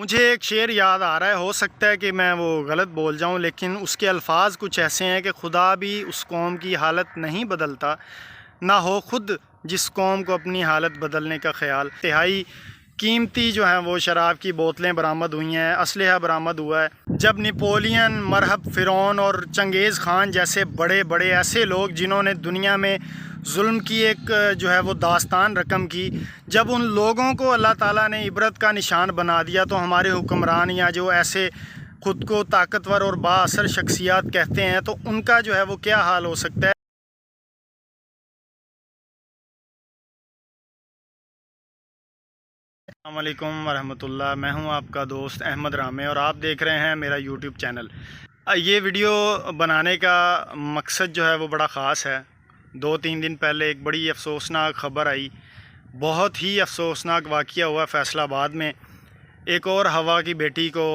مجھے ایک شعر یاد آ رہا ہے، ہو سکتا ہے کہ میں وہ غلط بول جاؤں، لیکن اس کے الفاظ کچھ ایسے ہیں کہ خدا بھی اس قوم کی حالت نہیں بدلتا، نہ ہو خود جس قوم کو اپنی حالت بدلنے کا خیال۔ انتہائی قیمتی جو ہیں وہ شراب کی بوتلیں برآمد ہوئی ہیں، اسلحہ برآمد ہوا ہے۔ جب نیپولین، مرہب، فرعون اور چنگیز خان جیسے بڑے بڑے ایسے لوگ جنہوں نے دنیا میں ظلم کی ایک جو ہے وہ داستان رقم کی، جب ان لوگوں کو اللہ تعالیٰ نے عبرت کا نشان بنا دیا، تو ہمارے حکمران یا جو ایسے خود کو طاقتور اور با اثر شخصیات کہتے ہیں، تو ان کا جو ہے وہ کیا حال ہو سکتا ہے۔ السلام علیکم ورحمۃ اللہ، میں ہوں آپ کا دوست احمد رامے اور آپ دیکھ رہے ہیں میرا یوٹیوب چینل۔ یہ ویڈیو بنانے کا مقصد جو ہے وہ بڑا خاص ہے۔ 2-3 دن پہلے ایک بڑی افسوسناک خبر آئی، بہت ہی افسوسناک واقعہ ہوا فیصل آباد میں۔ ایک اور ہوا کی بیٹی کو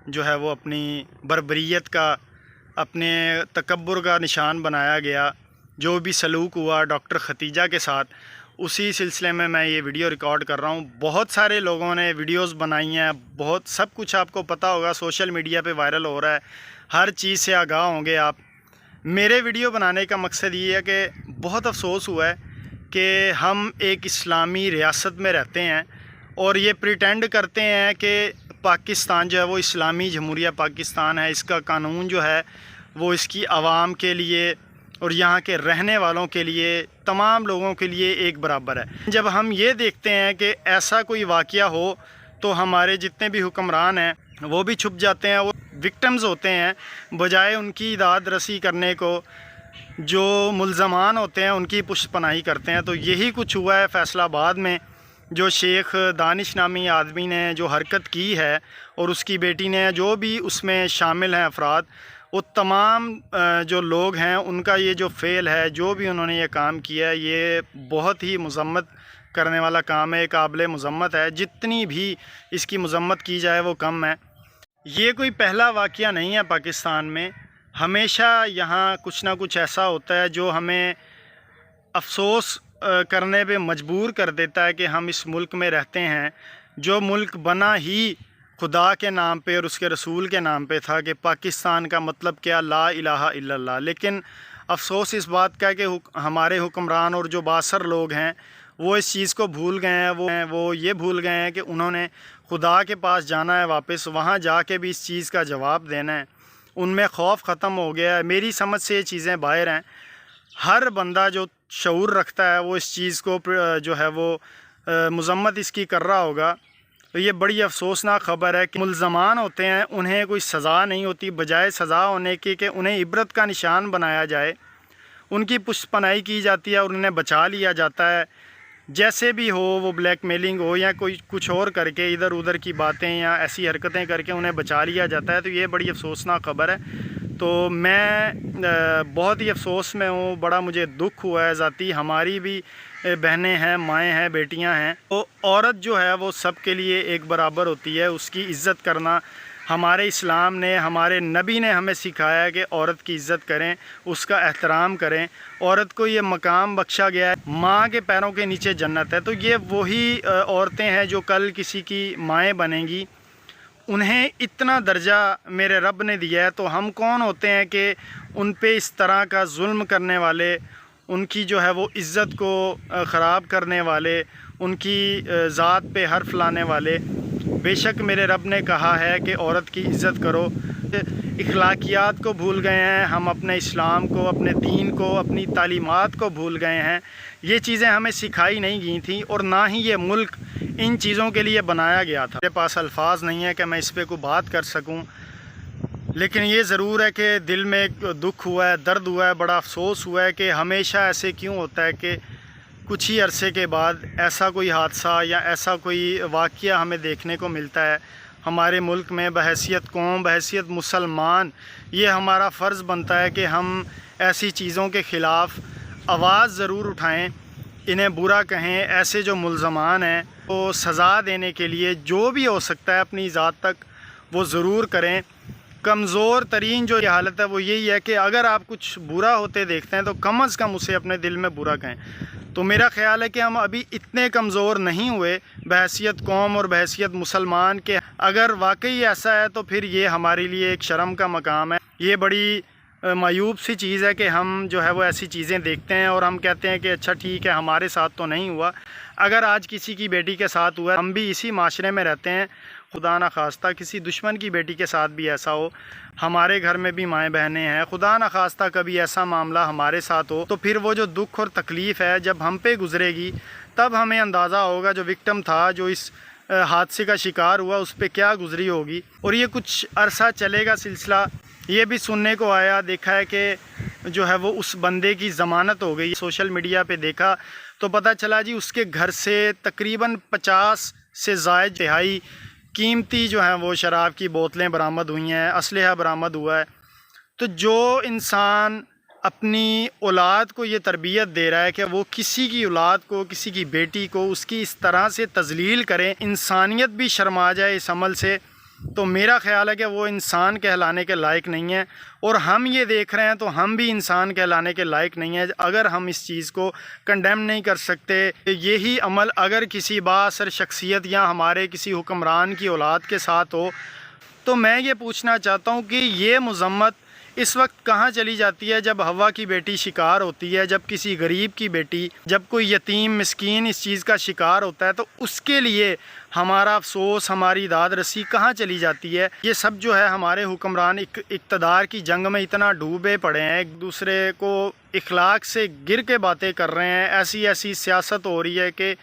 جو ہے وہ اپنی بربریت کا، اپنے تکبر کا نشان بنایا گیا۔ جو بھی سلوک ہوا ڈاکٹر ختیجہ کے ساتھ، اسی سلسلے میں یہ ویڈیو ریکارڈ کر رہا ہوں۔ بہت سارے لوگوں نے ویڈیوز بنائی ہیں، بہت سب کچھ آپ کو پتہ ہوگا، سوشل میڈیا پہ وائرل ہو رہا ہے، ہر چیز سے آگاہ ہوں گے آپ۔ میرے ویڈیو بنانے کا مقصد یہ ہے کہ بہت افسوس ہوا ہے کہ ہم ایک اسلامی ریاست میں رہتے ہیں اور یہ پریٹینڈ کرتے ہیں کہ پاکستان جو ہے وہ اسلامی جمہوریہ پاکستان ہے، اس کا قانون جو ہے وہ اس کی عوام کے لیے اور یہاں کے رہنے والوں کے لیے، تمام لوگوں کے لیے ایک برابر ہے۔ جب ہم یہ دیکھتے ہیں کہ ایسا کوئی واقعہ ہو تو ہمارے جتنے بھی حکمران ہیں وہ بھی چھپ جاتے ہیں، وہ وکٹمز ہوتے ہیں، بجائے ان کی داد رسی کرنے کو جو ملزمان ہوتے ہیں ان کی پشت پناہی کرتے ہیں۔ تو یہی کچھ ہوا ہے فیصل آباد میں۔ جو شیخ دانش نامی آدمی نے جو حرکت کی ہے اور اس کی بیٹی نے، جو بھی اس میں شامل ہیں افراد، وہ تمام جو لوگ ہیں ان کا یہ جو فعل ہے، جو بھی انہوں نے یہ کام کیا ہے، یہ بہت ہی مذمت کرنے والا کام ہے، قابل مذمت ہے۔ جتنی بھی اس کی مذمت کی جائے وہ کم ہے۔ یہ کوئی پہلا واقعہ نہیں ہے پاکستان میں، ہمیشہ یہاں کچھ نہ کچھ ایسا ہوتا ہے جو ہمیں افسوس کرنے پہ مجبور کر دیتا ہے کہ ہم اس ملک میں رہتے ہیں، جو ملک بنا ہی خدا کے نام پہ اور اس کے رسول کے نام پہ تھا کہ پاکستان کا مطلب کیا، لا الہ الا اللہ۔ لیکن افسوس اس بات کا ہے کہ ہمارے حکمران اور جو باثر لوگ ہیں وہ اس چیز کو بھول گئے ہیں، وہ یہ بھول گئے ہیں کہ انہوں نے خدا کے پاس جانا ہے، واپس وہاں جا کے بھی اس چیز کا جواب دینا ہے۔ ان میں خوف ختم ہو گیا ہے۔ میری سمجھ سے یہ چیزیں باہر ہیں۔ ہر بندہ جو شعور رکھتا ہے وہ اس چیز کو جو ہے وہ مذمت اس کی کر رہا ہوگا۔ تو یہ بڑی افسوسناک خبر ہے کہ ملزمان ہوتے ہیں، انہیں کوئی سزا نہیں ہوتی، بجائے سزا ہونے کی کہ انہیں عبرت کا نشان بنایا جائے، ان کی پشت پناہی کی جاتی ہے اور انہیں بچا لیا جاتا ہے۔ جیسے بھی ہو، وہ بلیک میلنگ ہو یا کوئی کچھ اور کر کے، ادھر ادھر کی باتیں یا ایسی حرکتیں کر کے انہیں بچا لیا جاتا ہے۔ تو یہ بڑی افسوسناک خبر ہے۔ تو میں بہت ہی افسوس میں ہوں، بڑا مجھے دکھ ہوا ہے ذاتی۔ ہماری بھی بہنیں ہیں، مائیں ہیں، بیٹیاں ہیں۔ تو عورت جو ہے وہ سب کے لیے ایک برابر ہوتی ہے، اس کی عزت کرنا ہمارے اسلام نے، ہمارے نبی نے ہمیں سکھایا ہے کہ عورت کی عزت کریں، اس کا احترام کریں۔ عورت کو یہ مقام بخشا گیا ہے، ماں کے پیروں کے نیچے جنت ہے۔ تو یہ وہی عورتیں ہیں جو کل کسی کی مائیں بنیں گی، انہیں اتنا درجہ میرے رب نے دیا ہے۔ تو ہم کون ہوتے ہیں کہ ان پہ اس طرح کا ظلم کرنے والے، ان کی جو ہے وہ عزت کو خراب کرنے والے، ان کی ذات پہ حرف لانے والے۔ بے شک میرے رب نے کہا ہے کہ عورت کی عزت کرو۔ اخلاقیات کو بھول گئے ہیں ہم، اپنے اسلام کو، اپنے دین کو، اپنی تعلیمات کو بھول گئے ہیں۔ یہ چیزیں ہمیں سکھائی نہیں گئی تھیں اور نہ ہی یہ ملک ان چیزوں کے لیے بنایا گیا تھا۔ میرے پاس الفاظ نہیں ہے کہ میں اس پہ کوئی بات کر سکوں، لیکن یہ ضرور ہے کہ دل میں ایک دکھ ہوا ہے، درد ہوا ہے، بڑا افسوس ہوا ہے کہ ہمیشہ ایسے کیوں ہوتا ہے کہ کچھ ہی عرصے کے بعد ایسا کوئی حادثہ یا ایسا کوئی واقعہ ہمیں دیکھنے کو ملتا ہے ہمارے ملک میں۔ بحیثیت قوم، بحیثیت مسلمان، یہ ہمارا فرض بنتا ہے کہ ہم ایسی چیزوں کے خلاف آواز ضرور اٹھائیں، انہیں برا کہیں۔ ایسے جو ملزمان ہیں وہ سزا دینے کے لیے جو بھی ہو سکتا ہے اپنی ذات تک وہ ضرور کریں۔ کمزور ترین جو یہ حالت ہے وہ یہی ہے کہ اگر آپ کچھ برا ہوتے دیکھتے ہیں تو کم از کم اسے اپنے دل میں برا کہیں۔ تو میرا خیال ہے کہ ہم ابھی اتنے کمزور نہیں ہوئے بحیثیت قوم اور بحیثیت مسلمان کے. اگر واقعی ایسا ہے تو پھر یہ ہمارے لیے ایک شرم کا مقام ہے. یہ بڑی معیوب سی چیز ہے کہ ہم جو ہے وہ ایسی چیزیں دیکھتے ہیں اور ہم کہتے ہیں کہ اچھا ٹھیک ہے ہمارے ساتھ تو نہیں ہوا. اگر آج کسی کی بیٹی کے ساتھ ہوا ہے، ہم بھی اسی معاشرے میں رہتے ہیں، خدا نخواستہ کسی دشمن کی بیٹی کے ساتھ بھی ایسا ہو، ہمارے گھر میں بھی مائیں بہنیں ہیں، خدا نخواستہ کبھی ایسا معاملہ ہمارے ساتھ ہو، تو پھر وہ جو دکھ اور تکلیف ہے جب ہم پہ گزرے گی تب ہمیں اندازہ ہوگا جو وکٹم تھا، جو اس حادثے کا شکار ہوا، اس پہ کیا گزری ہوگی. اور یہ کچھ عرصہ چلے گا سلسلہ. یہ بھی سننے کو آیا، دیکھا ہے کہ جو ہے وہ اس بندے کی ضمانت ہو گئی. سوشل میڈیا پہ دیکھا تو پتہ چلا جی اس کے گھر سے تقریباً 50 سے زائد تہائی قیمتی جو ہیں وہ شراب کی بوتلیں برآمد ہوئی ہیں، اسلحہ برآمد ہوا ہے. تو جو انسان اپنی اولاد کو یہ تربیت دے رہا ہے کہ وہ کسی کی اولاد کو، کسی کی بیٹی کو اس کی اس طرح سے تذلیل کریں، انسانیت بھی شرما جائے اس عمل سے، تو میرا خیال ہے کہ وہ انسان کہلانے کے لائق نہیں ہے. اور ہم یہ دیکھ رہے ہیں تو ہم بھی انسان کہلانے کے لائق نہیں ہیں اگر ہم اس چیز کو کنڈیم نہیں کر سکتے. یہی عمل اگر کسی بااثر شخصیت یا ہمارے کسی حکمران کی اولاد کے ساتھ ہو تو میں یہ پوچھنا چاہتا ہوں کہ یہ مذمت اس وقت کہاں چلی جاتی ہے جب ہوا کی بیٹی شکار ہوتی ہے، جب کسی غریب کی بیٹی، جب کوئی یتیم مسکین اس چیز کا شکار ہوتا ہے، تو اس کے لیے ہمارا افسوس، ہماری داد رسی کہاں چلی جاتی ہے. یہ سب جو ہے ہمارے حکمران اقتدار کی جنگ میں اتنا ڈوبے پڑے ہیں، ایک دوسرے کو اخلاق سے گر کے باتیں کر رہے ہیں. ایسی سیاست ہو رہی ہے کہ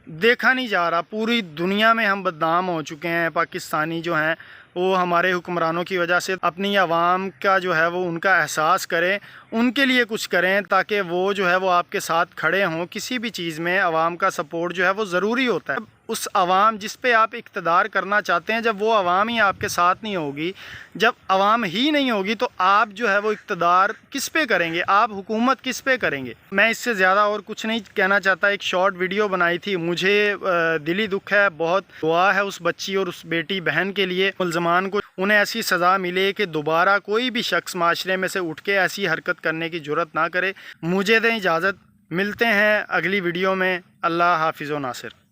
دیکھا نہیں جا رہا. پوری دنیا میں ہم بدنام ہو چکے ہیں. پاکستانی جو ہیں وہ ہمارے حکمرانوں کی وجہ سے اپنی عوام کا جو ہے وہ ان کا احساس کریں، ان کے لیے کچھ کریں تاکہ وہ جو ہے وہ آپ کے ساتھ کھڑے ہوں. کسی بھی چیز میں عوام کا سپورٹ جو ہے وہ ضروری ہوتا ہے. اس عوام جس پہ آپ اقتدار کرنا چاہتے ہیں، جب وہ عوام ہی آپ کے ساتھ نہیں ہوگی، جب عوام ہی نہیں ہوگی تو آپ جو ہے وہ اقتدار کس پہ کریں گے، آپ حکومت کس پہ کریں گے. میں اس سے زیادہ اور کچھ نہیں کہنا چاہتا. ایک شارٹ ویڈیو بنائی تھی، مجھے دلی دکھ ہے، بہت دعا ہے اس بچی اور اس بیٹی بہن کے لیے. ملزمان کو انہیں ایسی سزا ملے کہ دوبارہ کوئی بھی شخص معاشرے میں سے اٹھ کے ایسی حرکت کرنے کی جرات نہ کرے. مجھے دیں اجازت، ملتے ہیں اگلی ویڈیو میں. اللہ حافظ و ناصر.